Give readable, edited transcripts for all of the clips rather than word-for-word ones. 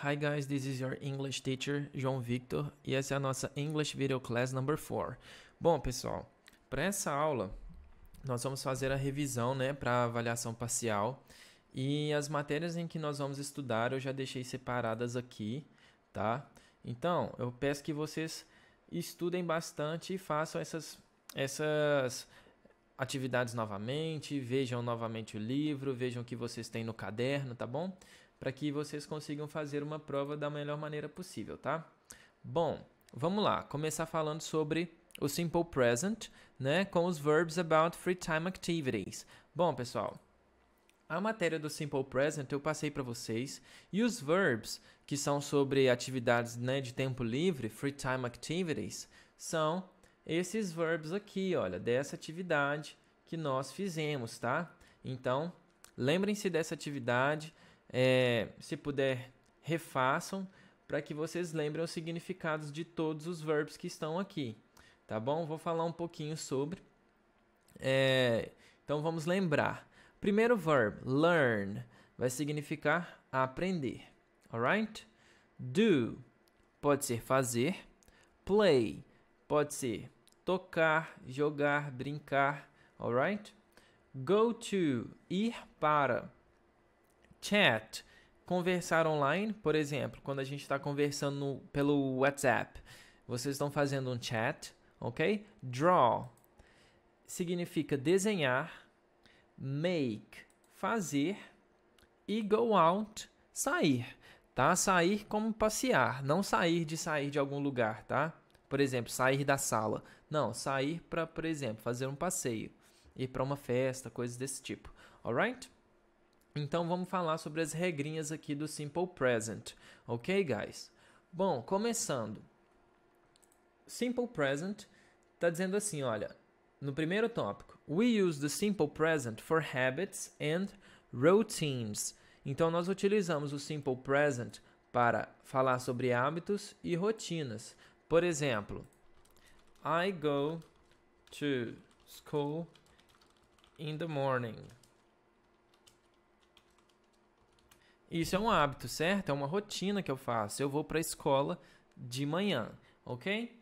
Hi guys, this is your English teacher, João Victor, e essa é a nossa English Video Class number 4. Bom, pessoal, para essa aula, nós vamos fazer a revisão, para avaliação parcial, e as matérias em que nós vamos estudar eu já deixei separadas aqui, tá? Então, eu peço que vocês estudem bastante e façam essas atividades novamente, vejam novamente o livro, vejam o que vocês têm no caderno, tá bom? Para que vocês consigam fazer uma prova da melhor maneira possível, tá? Bom, vamos lá, começar falando sobre o Simple Present, com os verbs about free time activities. Bom, pessoal, a matéria do Simple Present eu passei para vocês, e os verbs que são sobre atividades de tempo livre, free time activities, são esses verbs aqui, olha, dessa atividade que nós fizemos, tá? Então, lembrem-se dessa atividade, se puder, refaçam para que vocês lembrem os significados de todos os verbos que estão aqui, tá bom? Vou falar um pouquinho sobre. Então, vamos lembrar. Primeiro verb, learn, vai significar aprender, alright? Do, pode ser fazer. Play, pode ser tocar, jogar, brincar, alright? Go to, ir para. Chat, conversar online, por exemplo, quando a gente está conversando pelo WhatsApp, vocês estão fazendo um chat, ok? Draw, significa desenhar. Make, fazer. E go out, sair, tá? Sair como passear, não sair de algum lugar, tá? Por exemplo, sair da sala. Não, sair para, por exemplo, fazer um passeio, ir para uma festa, coisas desse tipo, alright? Então, vamos falar sobre as regrinhas aqui do Simple Present. Ok, guys? Bom, começando. Simple Present está dizendo assim, olha, no primeiro tópico. We use the Simple Present for habits and routines. Então, nós utilizamos o Simple Present para falar sobre hábitos e rotinas. Por exemplo, I go to school in the morning. Isso é um hábito, certo? É uma rotina que eu faço. Eu vou para a escola de manhã, ok?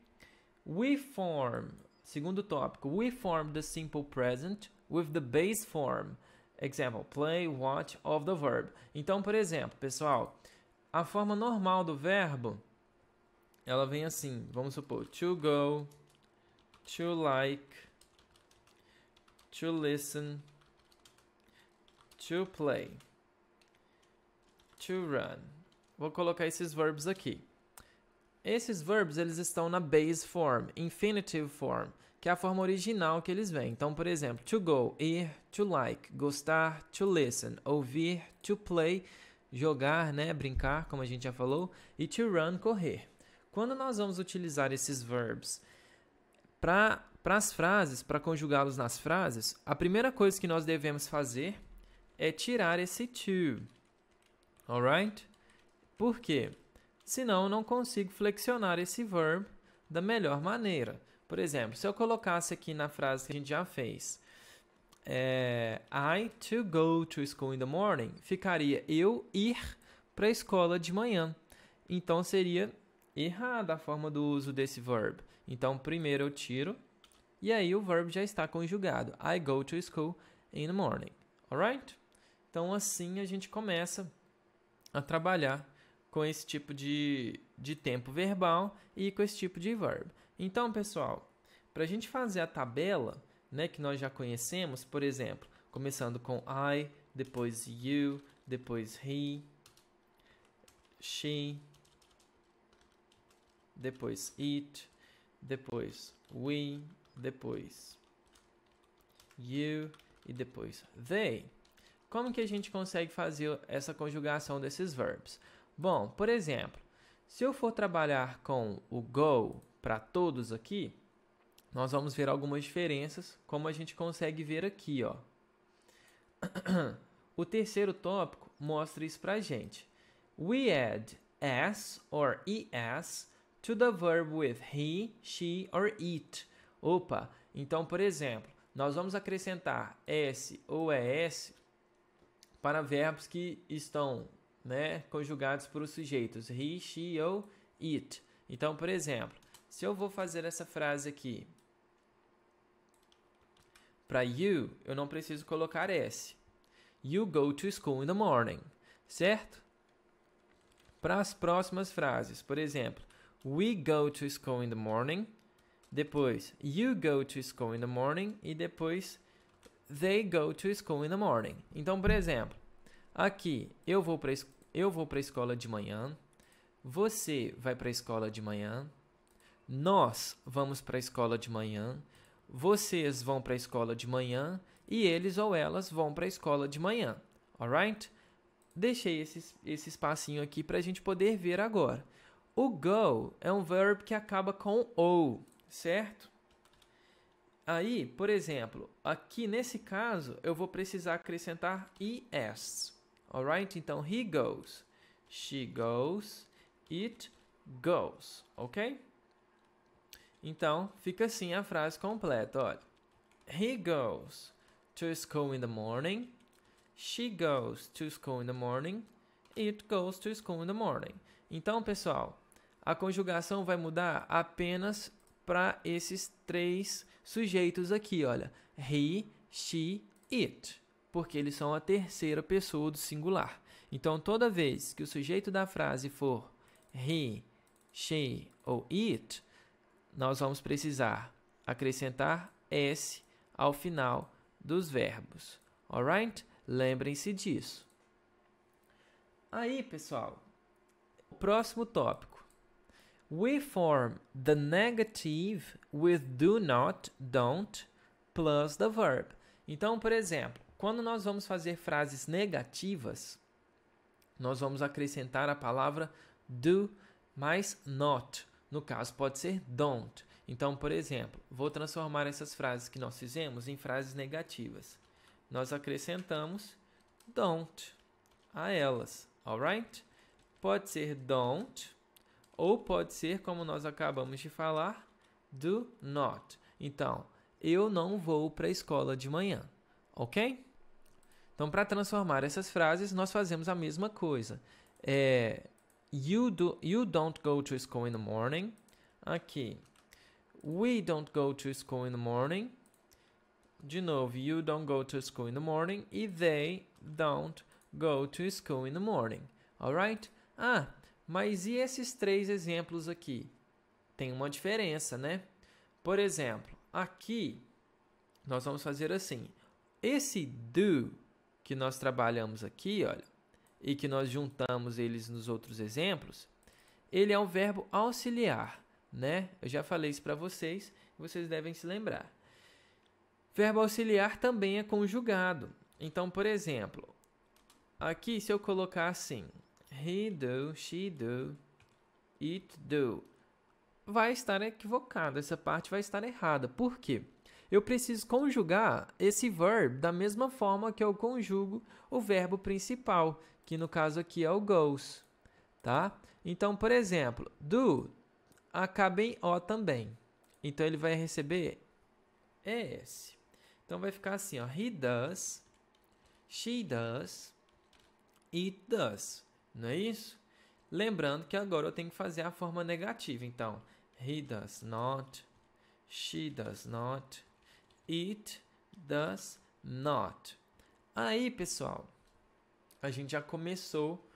We form, segundo tópico, we form the simple present with the base form. Example, play, watch of the verb. Então, por exemplo, pessoal, a forma normal do verbo, ela vem assim, vamos supor, to go, to like, to listen, to play. To run. Vou colocar esses verbos aqui. Esses verbos, eles estão na base form, infinitive form, que é a forma original que eles vêm. Então, por exemplo, to go, ir, to like, gostar, to listen, ouvir, to play, jogar, brincar, como a gente já falou, e to run, correr. Quando nós vamos utilizar esses verbs para as frases, para conjugá-los nas frases, a primeira coisa que nós devemos fazer é tirar esse to. Alright? Por quê? Senão eu não consigo flexionar esse verb da melhor maneira. Por exemplo, se eu colocasse aqui na frase que a gente já fez, I to go to school in the morning, ficaria eu ir para a escola de manhã. Então seria errada a forma do uso desse verb. Então primeiro eu tiro e aí o verbo já está conjugado. I go to school in the morning. Alright? Então assim a gente começa a trabalhar com esse tipo de tempo verbal e com esse tipo de verbo. Então, pessoal, para a gente fazer a tabela, que nós já conhecemos, por exemplo, começando com I, depois you, depois he, she, depois it, depois we, depois you e depois they. Como que a gente consegue fazer essa conjugação desses verbos? Bom, por exemplo, se eu for trabalhar com o go para todos aqui, nós vamos ver algumas diferenças, como a gente consegue ver aqui, ó. O terceiro tópico mostra isso para a gente. We add s or es to the verb with he, she or it. Opa, então, por exemplo, nós vamos acrescentar s ou es para verbos que estão né, conjugados por os sujeitos he, she ou it. Então, por exemplo, se eu vou fazer essa frase aqui para you, eu não preciso colocar S. You go to school in the morning, certo? Para as próximas frases, por exemplo, we go to school in the morning, depois you go to school in the morning e depois they go to school in the morning. Então, por exemplo, aqui eu vou para a escola de manhã, você vai para a escola de manhã, nós vamos para a escola de manhã, vocês vão para a escola de manhã e eles ou elas vão para a escola de manhã, alright? Deixei esse espacinho aqui para a gente poder ver agora. O go é um verbo que acaba com o, certo? Aí, por exemplo, aqui nesse caso, eu vou precisar acrescentar es, alright? Então, he goes, she goes, it goes, ok? Então, fica assim a frase completa, olha. He goes to school in the morning, she goes to school in the morning, it goes to school in the morning. Então, pessoal, a conjugação vai mudar apenas para esses três sujeitos aqui, olha. He, she, it. Porque eles são a terceira pessoa do singular. Então, toda vez que o sujeito da frase for he, she ou it, nós vamos precisar acrescentar S ao final dos verbos. Alright? Lembrem-se disso. Aí, pessoal, o próximo tópico. We form the negative with do not, don't, plus the verb. Então, por exemplo, quando nós vamos fazer frases negativas, nós vamos acrescentar a palavra do mais not. No caso, pode ser don't. Então, por exemplo, vou transformar essas frases que nós fizemos em frases negativas. Nós acrescentamos don't a elas, alright? Pode ser don't, ou pode ser, como nós acabamos de falar, do not. Então, eu não vou para a escola de manhã, ok? Então, para transformar essas frases, nós fazemos a mesma coisa. You don't go to school in the morning. Aqui. We don't go to school in the morning. De novo, you don't go to school in the morning. E they don't go to school in the morning. Alright? Ah, mas e esses três exemplos aqui? Tem uma diferença, né? Por exemplo, aqui nós vamos fazer assim. Esse do que nós trabalhamos aqui, olha, e que nós juntamos eles nos outros exemplos, ele é um verbo auxiliar, né? Eu já falei isso para vocês, vocês devem se lembrar. Verbo auxiliar também é conjugado. Então, por exemplo, aqui se eu colocar assim, he do, she do, it do, vai estar equivocado, essa parte vai estar errada. Por quê? Eu preciso conjugar esse verbo da mesma forma que eu conjugo o verbo principal, que no caso aqui é o goes, tá? Então, por exemplo, do acaba em O também. Então, ele vai receber ES. Então, vai ficar assim, ó. He does, she does, it does. Não é isso? Lembrando que agora eu tenho que fazer a forma negativa. Então, he does not, she does not, it does not. Aí, pessoal, a gente já começou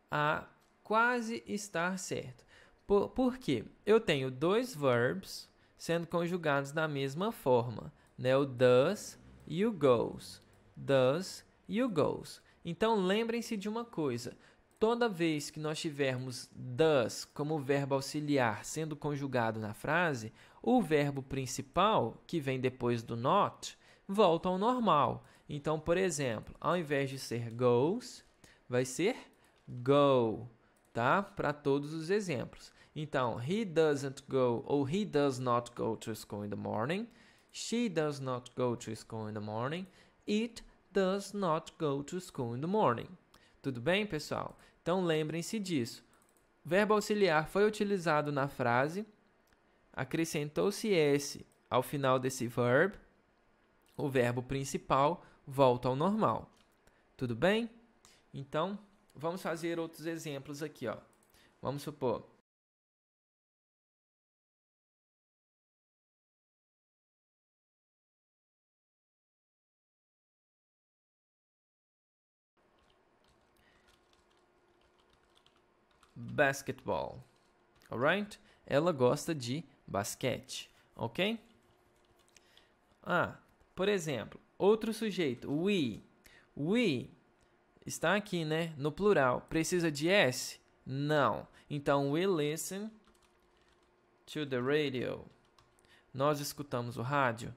a quase estar certo. Por quê? Eu tenho dois verbos sendo conjugados da mesma forma, né? O does e o goes. Does e o goes. Então, lembrem-se de uma coisa. Toda vez que nós tivermos does como verbo auxiliar sendo conjugado na frase, o verbo principal, que vem depois do not, volta ao normal. Então, por exemplo, ao invés de ser goes, vai ser go, tá? Para todos os exemplos. Então, he doesn't go ou he does not go to school in the morning. She does not go to school in the morning. It does not go to school in the morning. Tudo bem, pessoal? Então, lembrem-se disso. O verbo auxiliar foi utilizado na frase, acrescentou-se S ao final desse verbo, o verbo principal volta ao normal. Tudo bem? Então, vamos fazer outros exemplos aqui, ó. Vamos supor. Basketball. Alright? Ela gosta de basquete. Ok? Por exemplo, outro sujeito. We. We está aqui, né? No plural. Precisa de S? Não. Então, we listen to the radio. Nós escutamos o rádio.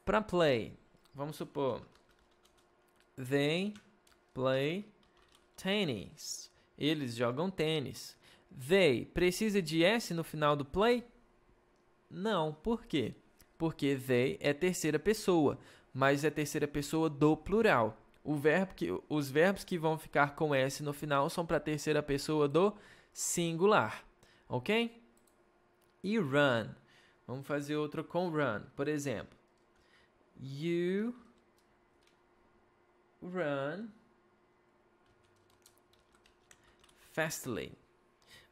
Para play, vamos supor. They play tennis. Eles jogam tênis. They precisa de S no final do play? Não. Por quê? Porque they é terceira pessoa, mas é terceira pessoa do plural. Os verbos que vão ficar com S no final são para a terceira pessoa do singular. Ok? E run. Vamos fazer outro com run. Por exemplo, you run fastly.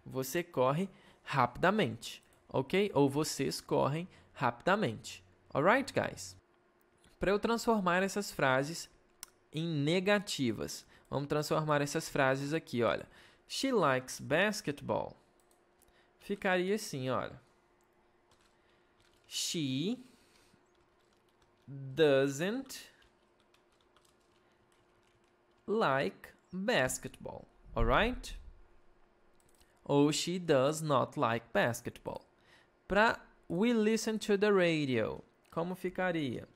Você corre rapidamente, ok? Ou vocês correm rapidamente. Alright, guys? Para eu transformar essas frases em negativas, vamos transformar essas frases aqui, olha. She likes basketball. Ficaria assim, olha. She doesn't like basketball. Alright? Ou she does not like basketball. Para we listen to the radio, como ficaria?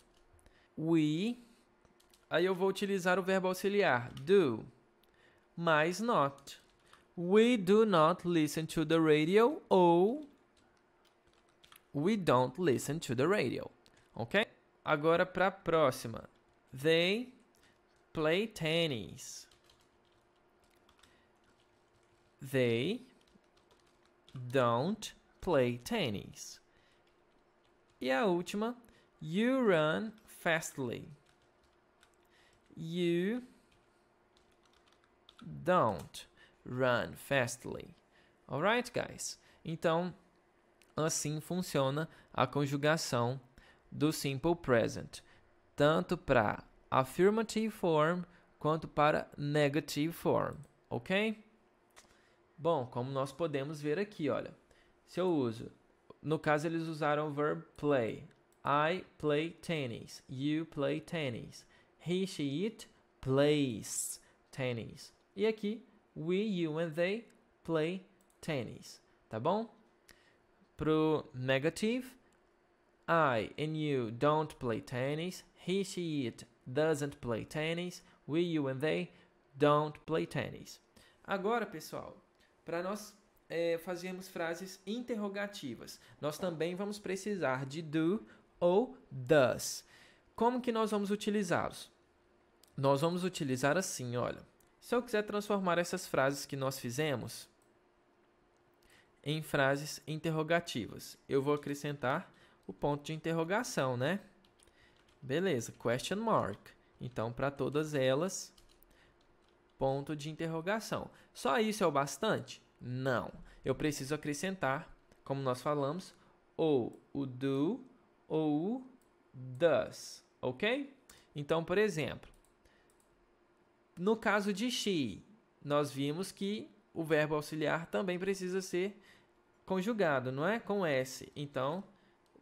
We, aí eu vou utilizar o verbo auxiliar, do, mas not. We do not listen to the radio ou we don't listen to the radio. Ok? Agora para a próxima. They play tennis. They don't play tennis. E a última, you run fastly. You don't run fastly. Alright, guys? Então, assim funciona a conjugação do simple present, tanto para affirmative form quanto para negative form, ok? Bom, como nós podemos ver aqui, olha, se eu uso, no caso eles usaram o verb play. I play tennis. You play tennis. He, she, it plays tennis. E aqui, we, you and they play tennis. Tá bom? Pro negative, I and you don't play tennis. He, she, it doesn't play tennis. We, you and they don't play tennis. Agora, pessoal, para nós fazermos frases interrogativas, nós também vamos precisar de do ou does. Como que nós vamos utilizá-los? Nós vamos utilizar assim, olha. Se eu quiser transformar essas frases que nós fizemos em frases interrogativas, eu vou acrescentar o ponto de interrogação, né? Beleza, question mark. Então, para todas elas, ponto de interrogação. Só isso é o bastante? Não. Eu preciso acrescentar, como nós falamos, ou o do ou o does, ok? Então, por exemplo, no caso de she, nós vimos que o verbo auxiliar também precisa ser conjugado, não é? Com S. Então,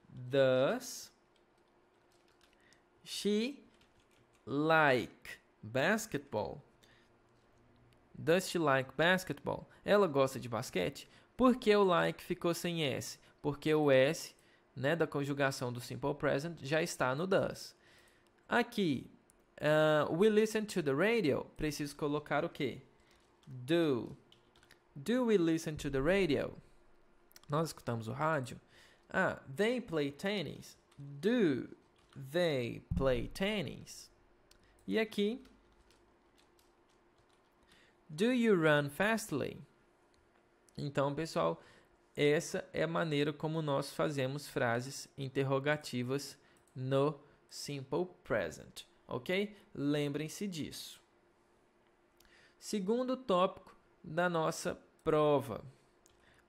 does she like basketball? Does she like basketball? Ela gosta de basquete? Por que o like ficou sem S? Porque o S, né, da conjugação do simple present já está no does. Aqui, we listen to the radio. Preciso colocar o quê? Do. Do we listen to the radio? Nós escutamos o rádio. They play tennis. Do they play tennis? E aqui, do you run fastly? Então, pessoal, essa é a maneira como nós fazemos frases interrogativas no simple present, ok? Lembrem-se disso. Segundo tópico da nossa prova.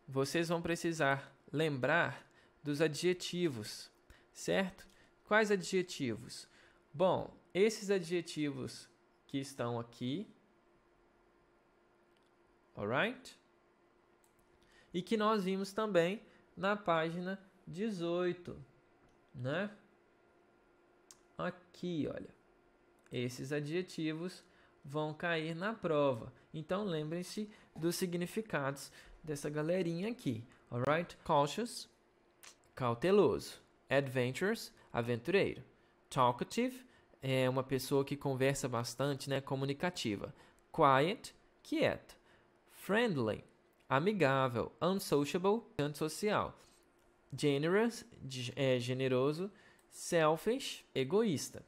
Vocês vão precisar lembrar dos adjetivos, certo? Quais adjetivos? Bom, esses adjetivos que estão aqui, alright? E que nós vimos também na página 18, né? Aqui, olha. Esses adjetivos vão cair na prova. Então, lembrem-se dos significados dessa galerinha aqui. Alright? Cautious, cauteloso. Adventurous, aventureiro. Talkative, é uma pessoa que conversa bastante, né? Comunicativa. Quiet, quieto. Friendly, amigável. Unsociable, antissocial. Generous, generoso. Selfish, egoísta.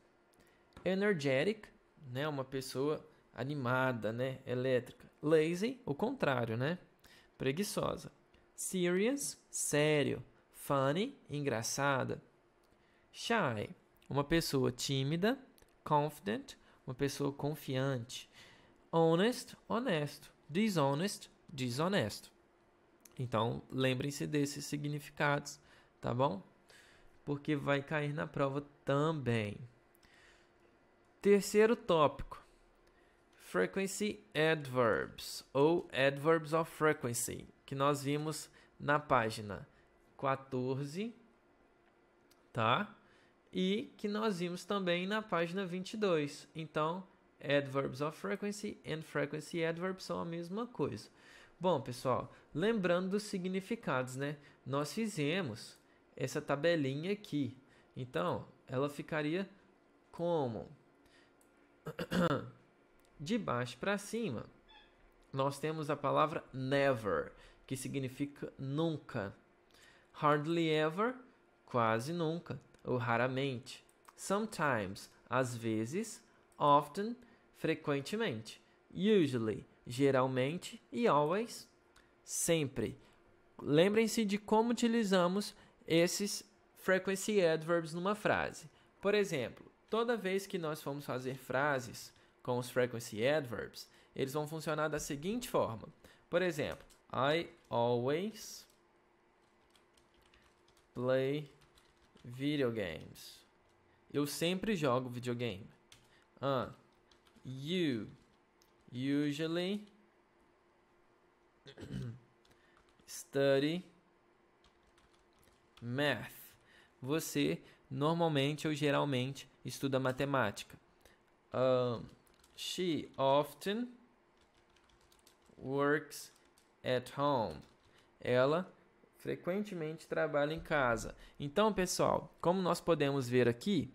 Energetic, né? Uma pessoa animada, né? Elétrica. Lazy, o contrário, né? Preguiçosa. Serious, sério. Funny, engraçada. Shy, uma pessoa tímida. Confident, uma pessoa confiante. Honest, honesto. Dishonest, desonesto. Então, lembrem-se desses significados, tá bom? Porque vai cair na prova também. Terceiro tópico. Frequency adverbs, ou adverbs of frequency, que nós vimos na página 14, tá? E que nós vimos também na página 22. Então, adverbs of frequency and frequency adverbs são a mesma coisa. Bom, pessoal, lembrando dos significados, né? Nós fizemos essa tabelinha aqui. Então, ela ficaria como? De baixo para cima, nós temos a palavra never, que significa nunca. Hardly ever, quase nunca, ou raramente. Sometimes, às vezes. Often, frequentemente. Usually, geralmente. E always, sempre. Lembrem-se de como utilizamos esses frequency adverbs numa frase. Por exemplo, toda vez que nós formos fazer frases com os frequency adverbs, eles vão funcionar da seguinte forma. Por exemplo, I always play video games. Eu sempre jogo videogame. You usually study math. Você normalmente ou geralmente estuda matemática. She often works at home. Ela frequentemente trabalha em casa. Então, pessoal, como nós podemos ver aqui,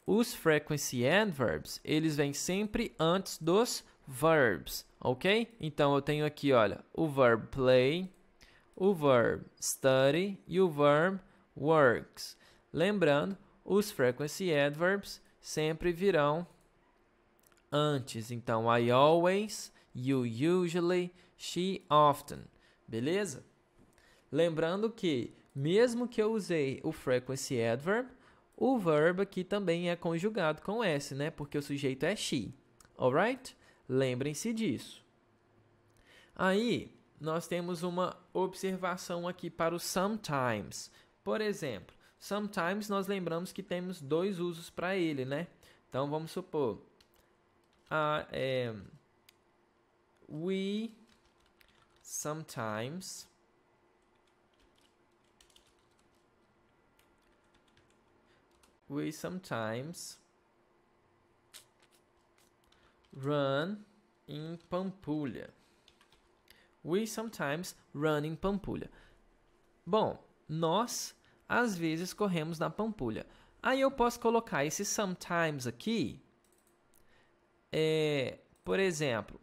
os frequency adverbs, eles vêm sempre antes dos verbs, ok? Então, eu tenho aqui, olha, o verb play, o verb study e o verb works. Lembrando, os frequency adverbs sempre virão antes. Então, I always, you usually, she often. Beleza? Lembrando que, mesmo que eu usei o frequency adverb, o verbo aqui também é conjugado com S, né? Porque o sujeito é she. Alright? Lembrem-se disso. Aí, nós temos uma observação aqui para o sometimes. Por exemplo, sometimes nós lembramos que temos dois usos para ele, né? Então, vamos supor, we sometimes run in Pampulha. We sometimes run in Pampulha. Bom, nós às vezes corremos na Pampulha. Aí eu posso colocar esse sometimes aqui. Por exemplo,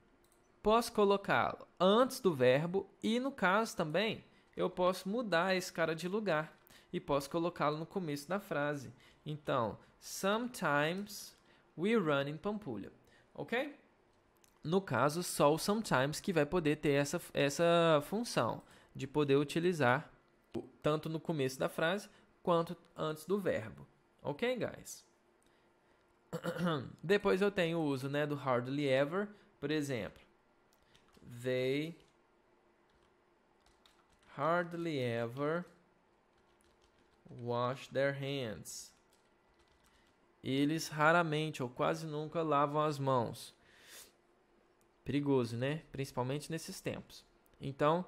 posso colocá-lo antes do verbo e, no caso também, eu posso mudar esse cara de lugar e posso colocá-lo no começo da frase. Então, sometimes we run in Pampulha. Ok? No caso, só o sometimes que vai poder ter essa função de poder utilizar tanto no começo da frase quanto antes do verbo. Ok, guys? Depois eu tenho o uso, né, do hardly ever Por exemplo, they hardly ever wash their hands. Eles raramente ou quase nunca lavam as mãos. Perigoso, né? Principalmente nesses tempos. Então,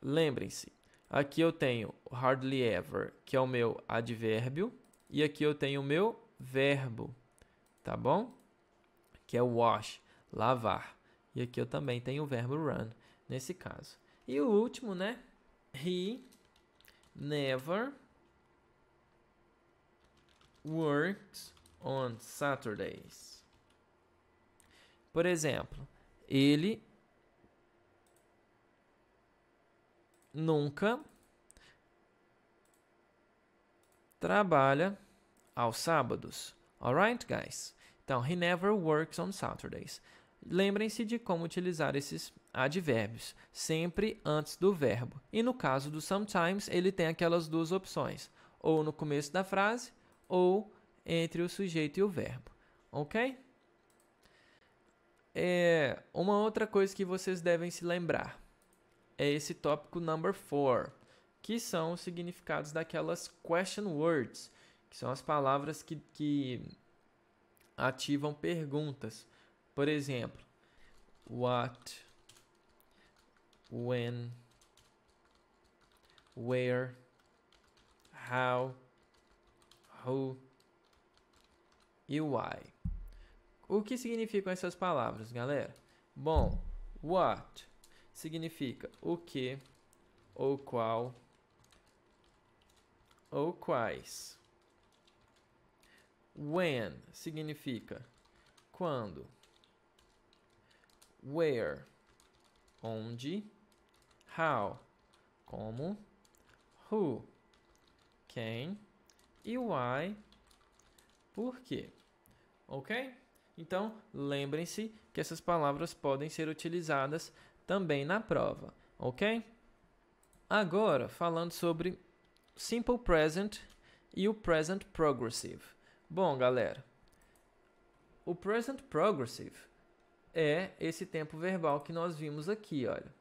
lembrem-se, aqui eu tenho hardly ever, que é o meu advérbio, e aqui eu tenho o meu verbo, tá bom? Que é wash, lavar. E aqui eu também tenho o verbo run, nesse caso. E o último, né? He never works on Saturdays. Por exemplo, ele nunca trabalha aos sábados. Alright, guys? Então, he never works on Saturdays. Lembrem-se de como utilizar esses advérbios, sempre antes do verbo. E no caso do sometimes, ele tem aquelas duas opções, ou no começo da frase, ou entre o sujeito e o verbo. Ok? Uma outra coisa que vocês devem se lembrar é esse tópico number 4, que são os significados daquelas question words, que são as palavras que ativam perguntas. Por exemplo, what, when, where, how, who e why. O que significam essas palavras, galera? Bom, what significa o que, ou qual, ou quais. When significa quando. Where, onde. How, como. Who, quem. E why, por quê. Ok? Então, lembrem-se que essas palavras podem ser utilizadas também na prova, ok? Agora, falando sobre Simple Present e o Present Progressive. Bom, galera, o Present Progressive é esse tempo verbal que nós vimos aqui, olha,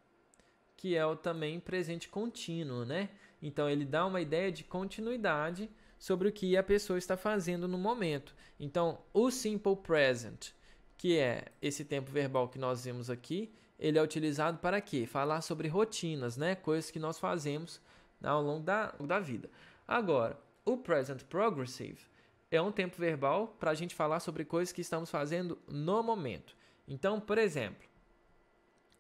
que é o também presente contínuo, né? Então, ele dá uma ideia de continuidade sobre o que a pessoa está fazendo no momento. Então, o Simple Present, que é esse tempo verbal que nós vimos aqui, ele é utilizado para quê? Falar sobre rotinas, né? Coisas que nós fazemos ao longo da vida. Agora, o Present Progressive é um tempo verbal para a gente falar sobre coisas que estamos fazendo no momento. Então, por exemplo,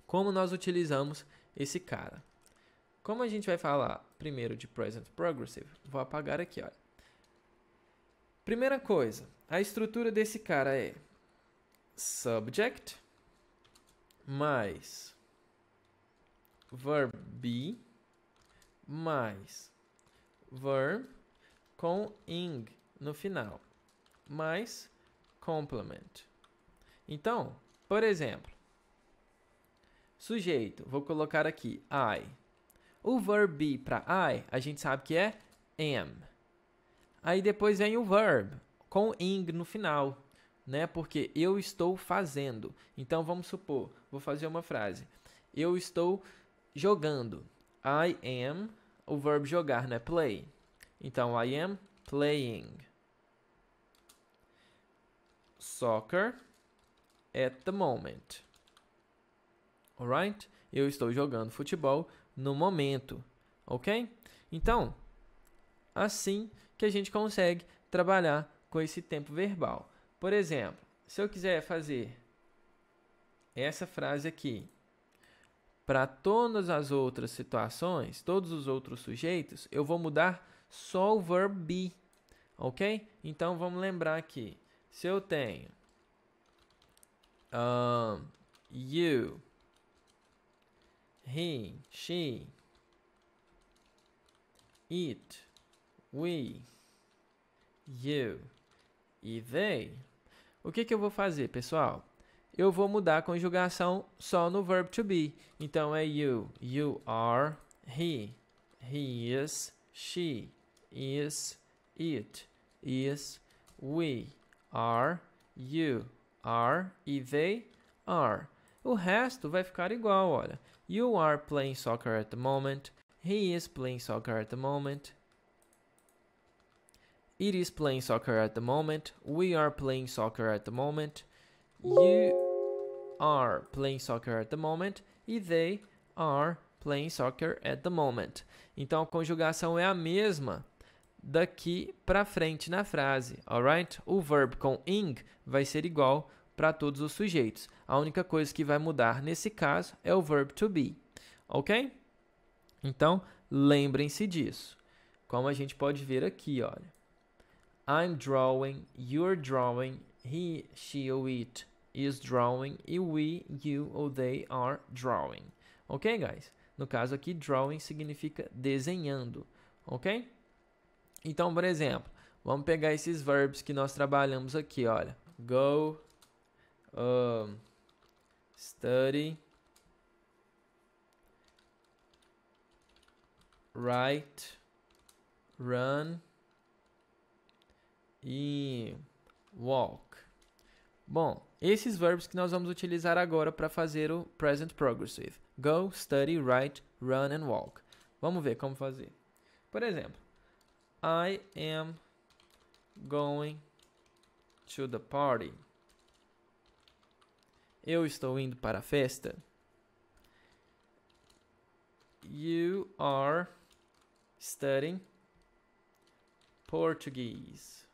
como nós utilizamos esse cara? Como a gente vai falar primeiro de Present Progressive, vou apagar aqui, olha. Primeira coisa, a estrutura desse cara é subject mais verb be mais verb com ing no final mais complement. Então, por exemplo, sujeito, vou colocar aqui I. O verb be para I, a gente sabe que é am. Aí depois vem o verb com ing no final, né? Porque eu estou fazendo. Então vamos supor, vou fazer uma frase. Eu estou jogando. I am, o verbo jogar, né? Play. Então I am playing soccer at the moment. Alright? Eu estou jogando futebol no momento. Ok? Então, assim que a gente consegue trabalhar com esse tempo verbal. Por exemplo, se eu quiser fazer essa frase aqui para todas as outras situações, todos os outros sujeitos, eu vou mudar só o verb be, ok? Então, vamos lembrar aqui. Se eu tenho you, he, she, it, we, you e they, o que eu vou fazer, pessoal? Eu vou mudar a conjugação só no verb to be. Então, é you, you are, he is, she is, it is, we are, you are e they are. O resto vai ficar igual, olha. You are playing soccer at the moment. He is playing soccer at the moment. It is playing soccer at the moment. We are playing soccer at the moment. You are playing soccer at the moment. E they are playing soccer at the moment. Então, a conjugação é a mesma daqui para frente na frase, alright? O verb com ing vai ser igual para todos os sujeitos. A única coisa que vai mudar nesse caso é o verb to be, ok? Então, lembrem-se disso. Como a gente pode ver aqui, olha. I'm drawing, you're drawing, he, she ou it is drawing, e we, you ou they are drawing. Ok, guys? No caso aqui, drawing significa desenhando, ok? Então, por exemplo, vamos pegar esses verbos que nós trabalhamos aqui, olha. Go, study, write, run e walk. Bom, esses verbos que nós vamos utilizar agora para fazer o present progressive. Go, study, write, run and walk. Vamos ver como fazer. Por exemplo, I am going to the party. Eu estou indo para a festa. You are studying Portuguese.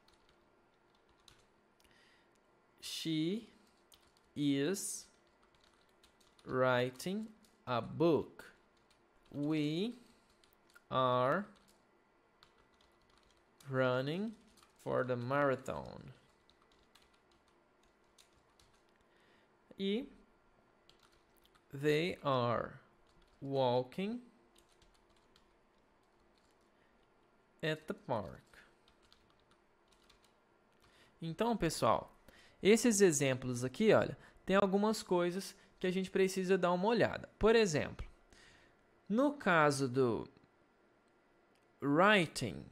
She is writing a book. We are running for the marathon. E they are walking at the park. Então, pessoal, esses exemplos aqui, olha, tem algumas coisas que a gente precisa dar uma olhada. Por exemplo, no caso do writing,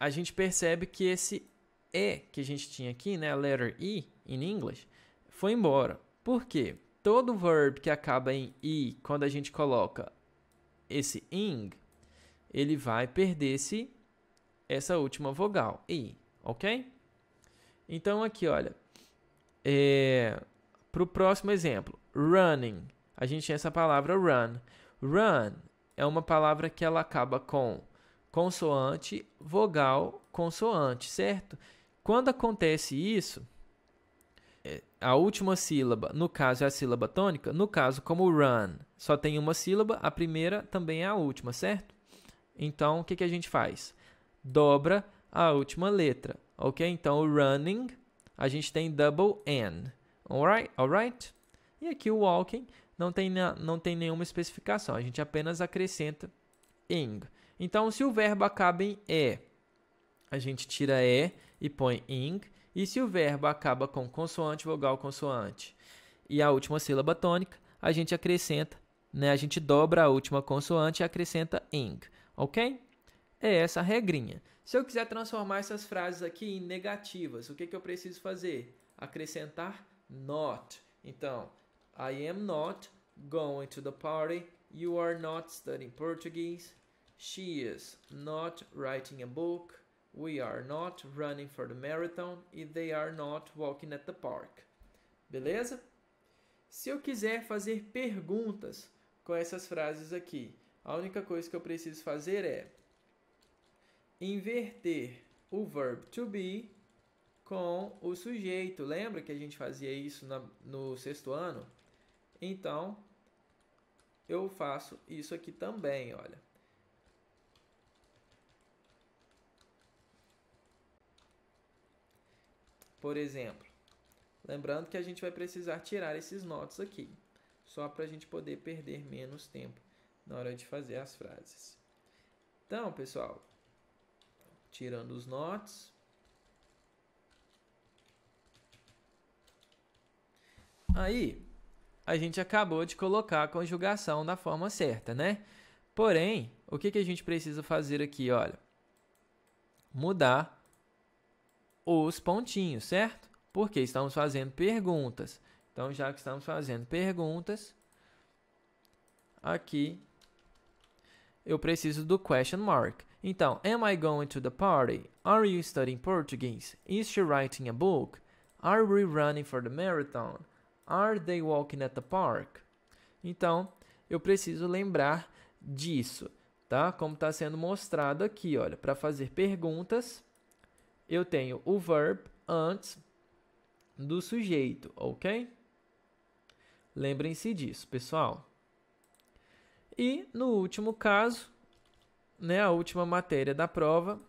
a gente percebe que esse E que a gente tinha aqui, né, a letter E in English, foi embora. Por quê? Todo verb que acaba em I, quando a gente coloca esse ing, ele vai perder essa última vogal, I, ok? Então aqui, olha, para o próximo exemplo, running, a gente tinha essa palavra run. Run é uma palavra que ela acaba com consoante, vogal, consoante, certo? Quando acontece isso, a última sílaba, no caso é a sílaba tônica, no caso como run só tem uma sílaba, a primeira também é a última, certo? Então, o que a gente faz? Dobra a última letra, ok? Então, o running, a gente tem double N, alright? E aqui o walking não tem nenhuma especificação, a gente apenas acrescenta ing. Então, se o verbo acaba em E, a gente tira E e põe ing. E se o verbo acaba com consoante, vogal, consoante e a última sílaba tônica, a gente acrescenta, né? A gente dobra a última consoante e acrescenta ing, ok? É essa a regrinha. Se eu quiser transformar essas frases aqui em negativas, o que eu preciso fazer? Acrescentar not. Então, I am not going to the party. You are not studying Portuguese. She is not writing a book. We are not running for the marathon. E they are not walking at the park. Beleza? Se eu quiser fazer perguntas com essas frases aqui, a única coisa que eu preciso fazer é inverter o verb to be com o sujeito. Lembra que a gente fazia isso no sexto ano? Então, eu faço isso aqui também, olha. Por exemplo, lembrando que a gente vai precisar tirar esses nots aqui, só para a gente poder perder menos tempo na hora de fazer as frases. Então, pessoal, tirando os nots, aí a gente acabou de colocar a conjugação da forma certa, né? Porém, o que a gente precisa fazer aqui, olha? Mudar os pontinhos, certo? Porque estamos fazendo perguntas. Então, já que estamos fazendo perguntas, aqui eu preciso do question mark. Então, am I going to the party? Are you studying Portuguese? Is she writing a book? Are we running for the marathon? Are they walking at the park? Então, eu preciso lembrar disso, tá? Como está sendo mostrado aqui, olha, para fazer perguntas, eu tenho o verb antes do sujeito, ok? Lembrem-se disso, pessoal. E no último caso, né, a última matéria da prova,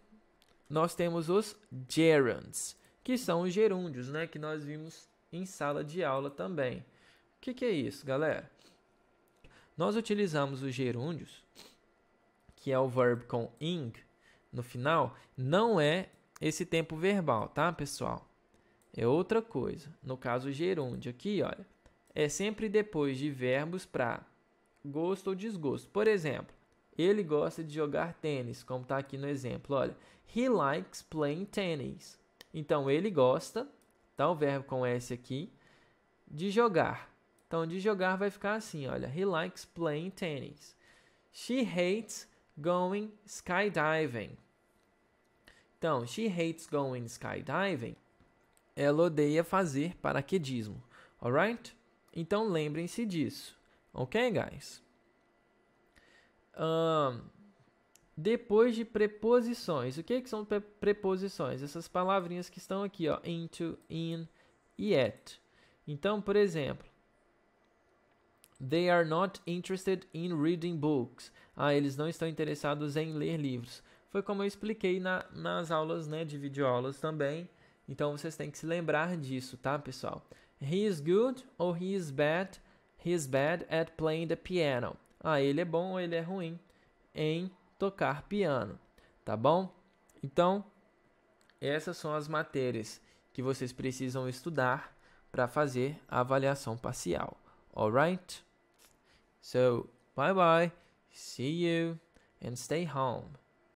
nós temos os gerunds, que são os gerúndios, né, que nós vimos em sala de aula também. O que é isso, galera? Nós utilizamos os gerúndios, que é o verbo com ing no final, não é esse tempo verbal, tá, pessoal? É outra coisa. No caso, o gerúndio aqui, olha, é sempre depois de verbos para gosto ou desgosto. Por exemplo, ele gosta de jogar tênis, como está aqui no exemplo. Olha, he likes playing tennis. Então, ele gosta, tá o verbo com S aqui, de jogar. Então, de jogar vai ficar assim, olha, he likes playing tennis. She hates going skydiving. Então, she hates going skydiving. Ela odeia fazer paraquedismo, alright? Então, lembrem-se disso. Ok, guys? Depois de preposições. O que são preposições? Essas palavrinhas que estão aqui, ó, into, in e at. Então, por exemplo, they are not interested in reading books. Eles não estão interessados em ler livros. Foi como eu expliquei nas aulas, né, de videoaulas também. Então, vocês têm que se lembrar disso, tá, pessoal? He is good or he is bad. He is bad at playing the piano. Ele é bom ou ele é ruim em tocar piano, tá bom? Então, essas são as matérias que vocês precisam estudar para fazer a avaliação parcial. Alright? So, bye bye, see you, and stay home.